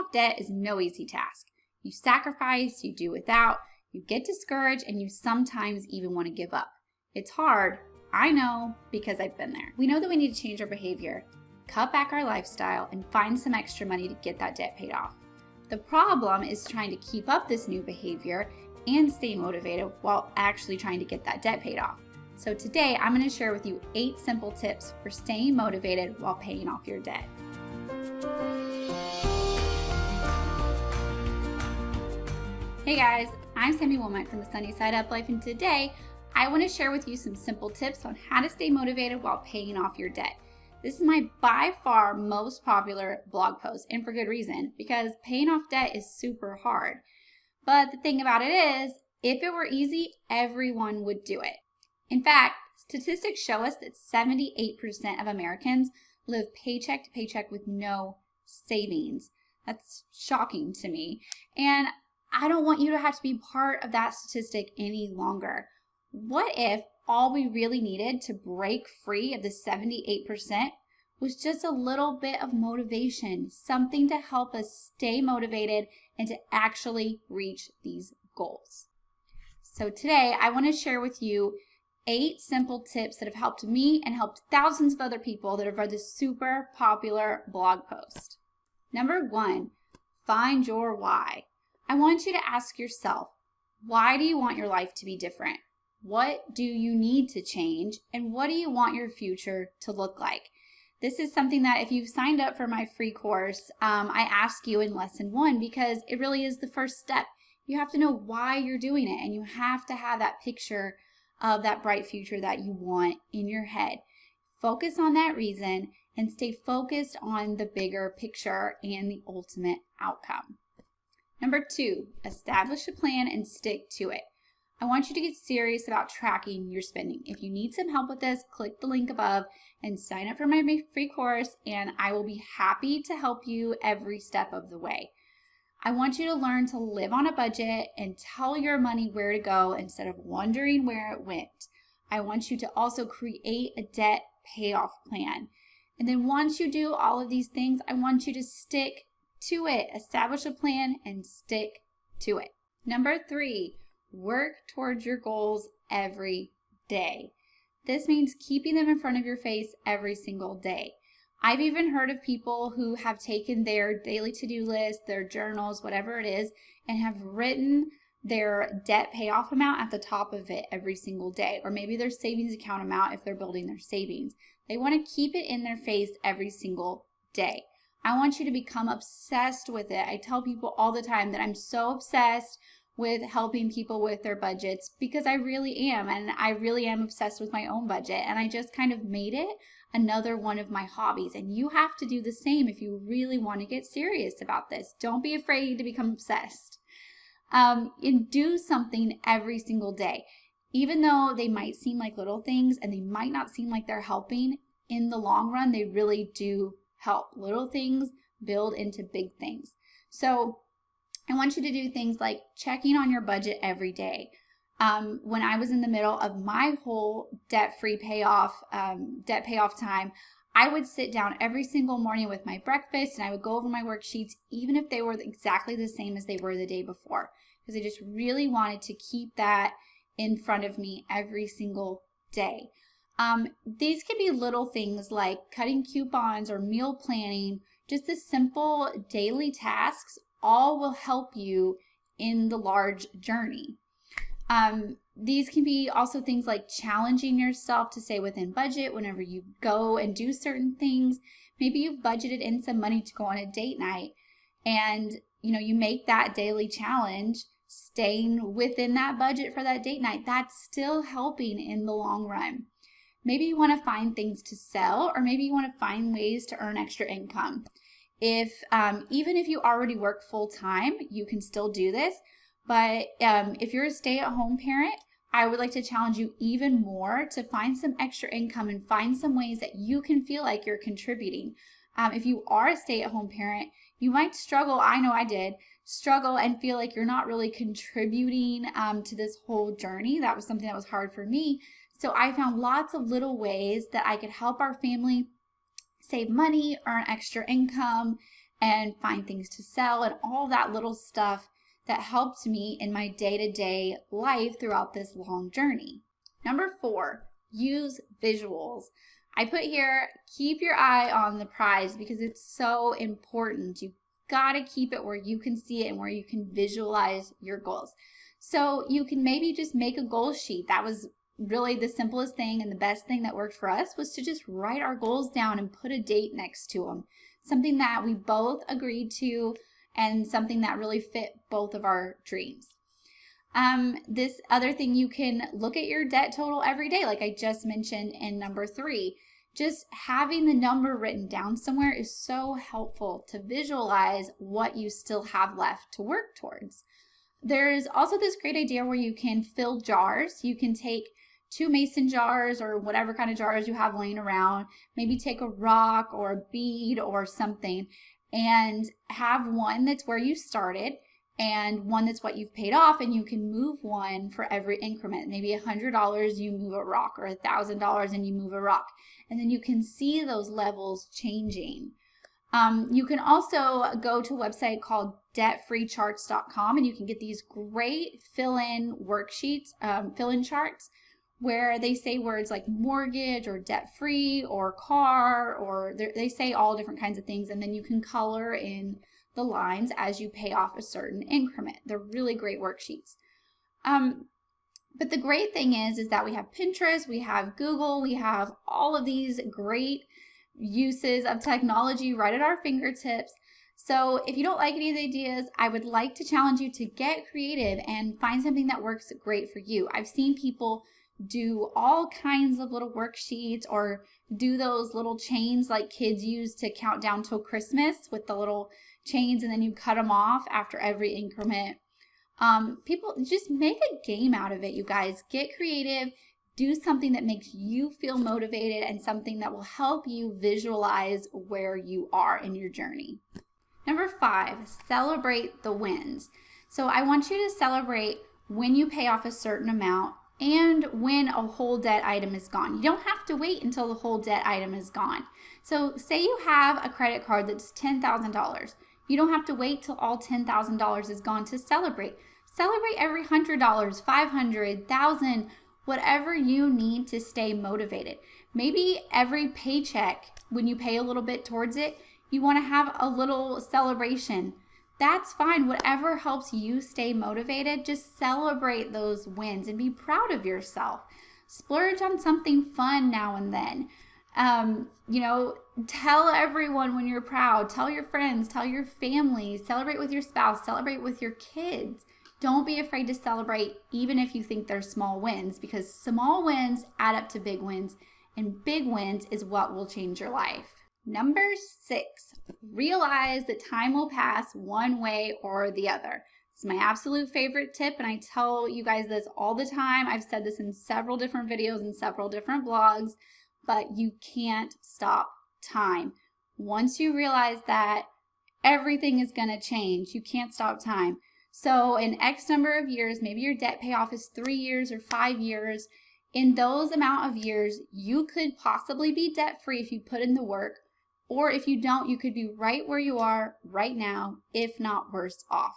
off debt is no easy task. You sacrifice, you do without, you get discouraged, and you sometimes even want to give up. It's hard, I know, because I've been there. We know that we need to change our behavior, cut back our lifestyle, and find some extra money to get that debt paid off. The problem is trying to keep up this new behavior and stay motivated while actually trying to get that debt paid off. So today, I'm going to share with you 8 simple tips for staying motivated while paying off your debt. Hey guys, I'm Sami Womack from the Sunny Side Up Life, and today I want to share with you some simple tips on how to stay motivated while paying off your debt. This is my by far most popular blog post, and for good reason, because paying off debt is super hard. But the thing about it is, if it were easy, everyone would do it. In fact, statistics show us that 78% of Americans live paycheck to paycheck with no savings. That's shocking to me. And I don't want you to have to be part of that statistic any longer. What if all we really needed to break free of the 78% was just a little bit of motivation, something to help us stay motivated and to actually reach these goals? So today I want to share with you 8 simple tips that have helped me and helped thousands of other people that have read this super popular blog post. Number 1, find your why. I want you to ask yourself, why do you want your life to be different? What do you need to change? And what do you want your future to look like? This is something that if you've signed up for my free course, I ask you in lesson 1 because it really is the first step. You have to know why you're doing it, and you have to have that picture of that bright future that you want in your head. Focus on that reason and stay focused on the bigger picture and the ultimate outcome. Number 2, establish a plan and stick to it. I want you to get serious about tracking your spending. If you need some help with this, click the link above and sign up for my free course, and I will be happy to help you every step of the way. I want you to learn to live on a budget and tell your money where to go instead of wondering where it went. I want you to also create a debt payoff plan. And then once you do all of these things, I want you to stick to it. Establish a plan and stick to it. Number 3, work towards your goals every day. This means keeping them in front of your face every single day. I've even heard of people who have taken their daily to-do list, their journals, whatever it is, and have written their debt payoff amount at the top of it every single day, or maybe their savings account amount if they're building their savings. They want to keep it in their face every single day. I want you to become obsessed with it. I tell people all the time that I'm so obsessed with helping people with their budgets because I really am, and I really am obsessed with my own budget, and I just kind of made it another one of my hobbies, and you have to do the same if you really want to get serious about this. Don't be afraid to become obsessed. And do something every single day. Even though they might seem like little things and they might not seem like they're helping, in the long run, they really do help. Little things build into big things. So I want you to do things like checking on your budget every day. When I was in the middle of my whole debt payoff time, I would sit down every single morning with my breakfast and I would go over my worksheets, even if they were exactly the same as they were the day before, because I just really wanted to keep that in front of me every single day. These can be little things like cutting coupons or meal planning, just the simple daily tasks, all will help you in the large journey. These can be also things like challenging yourself to stay within budget whenever you go and do certain things. Maybe you've budgeted in some money to go on a date night, and you make that daily challenge, staying within that budget for that date night. That's still helping in the long run. Maybe you want to find things to sell, or maybe you want to find ways to earn extra income. Even if you already work full time, you can still do this. But if you're a stay-at-home parent, I would like to challenge you even more to find some extra income and find some ways that you can feel like you're contributing. If you are a stay-at-home parent, you might struggle, I know I did, struggle and feel like you're not really contributing to this whole journey. That was something that was hard for me. So I found lots of little ways that I could help our family save money, earn extra income, and find things to sell and all that little stuff that helped me in my day-to-day life throughout this long journey. Number 4, use visuals. I put here, keep your eye on the prize because it's so important. You've got to keep it where you can see it and where you can visualize your goals. So you can maybe just make a goal sheet. That was really the simplest thing, and the best thing that worked for us was to just write our goals down and put a date next to them. Something that we both agreed to and something that really fit both of our dreams. This other thing, you can look at your debt total every day, like I just mentioned in number 3. Just having the number written down somewhere is so helpful to visualize what you still have left to work towards. There's also this great idea where you can fill jars. You can take 2 mason jars or whatever kind of jars you have laying around, maybe take a rock or a bead or something, and have one that's where you started and one that's what you've paid off, and you can move one for every increment. Maybe $100 you move a rock, or $1,000 and you move a rock, and then you can see those levels changing. You can also go to a website called debtfreecharts.com, and you can get these great fill-in worksheets, fill-in charts, where they say words like mortgage or debt-free or car, or they say all different kinds of things, and then you can color in the lines as you pay off a certain increment. They're really great worksheets. But the great thing is that we have Pinterest, we have Google, we have all of these great uses of technology right at our fingertips. So if you don't like any of the ideas, I would like to challenge you to get creative and find something that works great for you. I've seen people do all kinds of little worksheets or do those little chains like kids use to count down till Christmas with the little chains, and then you cut them off after every increment. People just make a game out of it, you guys. Get creative, do something that makes you feel motivated and something that will help you visualize where you are in your journey. Number 5, celebrate the wins. So I want you to celebrate when you pay off a certain amount and when a whole debt item is gone. You don't have to wait until the whole debt item is gone. So say you have a credit card that's $10,000. You don't have to wait till all $10,000 is gone to celebrate. Celebrate every $100, $500, $1,000, whatever you need to stay motivated. Maybe every paycheck, when you pay a little bit towards it, you want to have a little celebration. That's fine. Whatever helps you stay motivated, just celebrate those wins and be proud of yourself. Splurge on something fun now and then. Tell everyone when you're proud. Tell your friends, tell your family. Celebrate with your spouse. Celebrate with your kids. Don't be afraid to celebrate, even if you think they're small wins, because small wins add up to big wins, and big wins is what will change your life. Number 6, realize that time will pass one way or the other. This is my absolute favorite tip, and I tell you guys this all the time. I've said this in several different videos and several different blogs, but you can't stop time. Once you realize that, everything is going to change. You can't stop time. So in X number of years, maybe your debt payoff is 3 years or 5 years. In those amount of years, you could possibly be debt-free if you put in the work, or if you don't, you could be right where you are right now, if not worse off.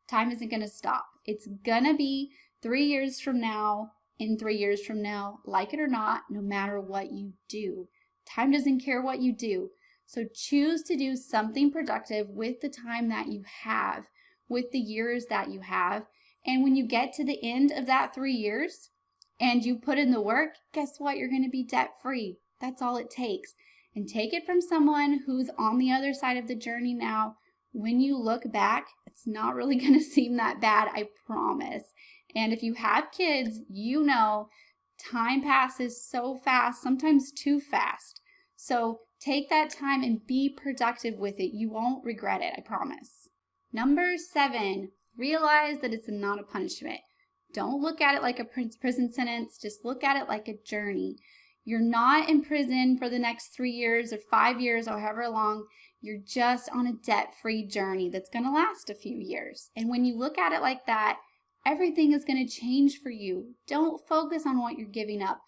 Time isn't going to stop. It's going to be 3 years from now, in 3 years from now, like it or not, no matter what you do. Time doesn't care what you do. So choose to do something productive with the time that you have, with the years that you have. And when you get to the end of that 3 years and you put in the work, guess what? You're going to be debt-free. That's all it takes. And take it from someone who's on the other side of the journey now. When you look back, it's not really going to seem that bad, I promise. And if you have kids, you know time passes so fast, sometimes too fast. So take that time and be productive with it. You won't regret it, I promise. Number 7, realize that it's not a punishment. Don't look at it like a prison sentence. Just look at it like a journey. You're not in prison for the next 3 years or 5 years or however long. You're just on a debt-free journey that's going to last a few years. And when you look at it like that, everything is going to change for you. Don't focus on what you're giving up.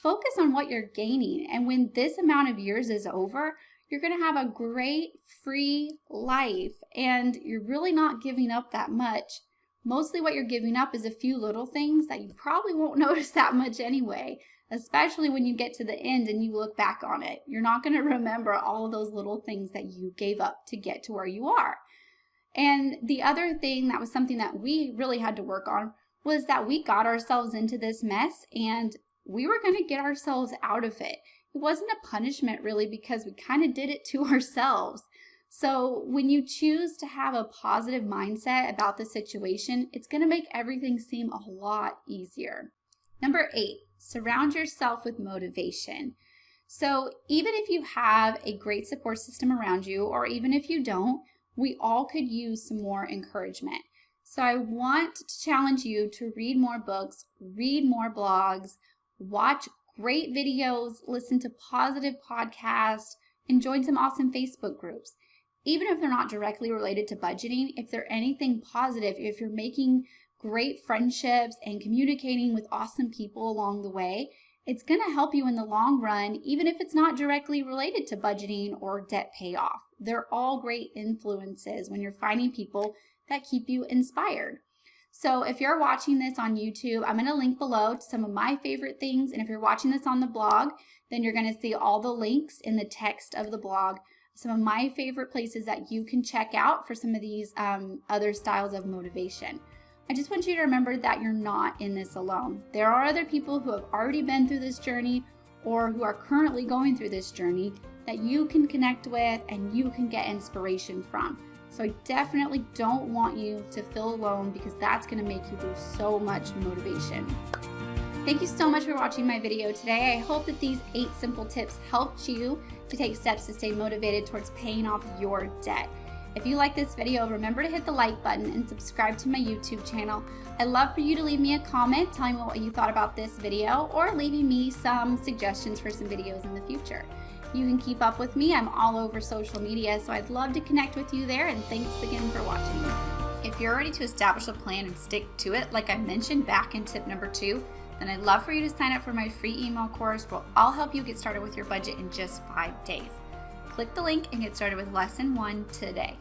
Focus on what you're gaining. And when this amount of years is over, you're going to have a great free life, and you're really not giving up that much. Mostly what you're giving up is a few little things that you probably won't notice that much anyway, especially when you get to the end and you look back on it. You're not going to remember all of those little things that you gave up to get to where you are. And the other thing that was something that we really had to work on was that we got ourselves into this mess and we were going to get ourselves out of it. It wasn't a punishment really, because we kind of did it to ourselves. So when you choose to have a positive mindset about the situation, it's going to make everything seem a lot easier. Number 8, surround yourself with motivation. So even if you have a great support system around you, or even if you don't, we all could use some more encouragement. So I want to challenge you to read more books, read more blogs, watch great videos, listen to positive podcasts, and join some awesome Facebook groups. Even if they're not directly related to budgeting, if they're anything positive, if you're making great friendships and communicating with awesome people along the way, it's going to help you in the long run, even if it's not directly related to budgeting or debt payoff. They're all great influences when you're finding people that keep you inspired. So if you're watching this on YouTube, I'm going to link below to some of my favorite things. And if you're watching this on the blog, then you're going to see all the links in the text of the blog, some of my favorite places that you can check out for some of these other styles of motivation. I just want you to remember that you're not in this alone. There are other people who have already been through this journey or who are currently going through this journey that you can connect with and you can get inspiration from. So I definitely don't want you to feel alone, because that's going to make you lose so much motivation. Thank you so much for watching my video today. I hope that these 8 simple tips helped you to take steps to stay motivated towards paying off your debt. If you like this video, remember to hit the like button and subscribe to my YouTube channel. I'd love for you to leave me a comment telling me what you thought about this video, or leaving me some suggestions for some videos in the future. You can keep up with me. I'm all over social media, so I'd love to connect with you there, and thanks again for watching. If you're ready to establish a plan and stick to it, like I mentioned back in tip number 2, then I'd love for you to sign up for my free email course where I'll help you get started with your budget in just 5 days. Click the link and get started with lesson 1 today.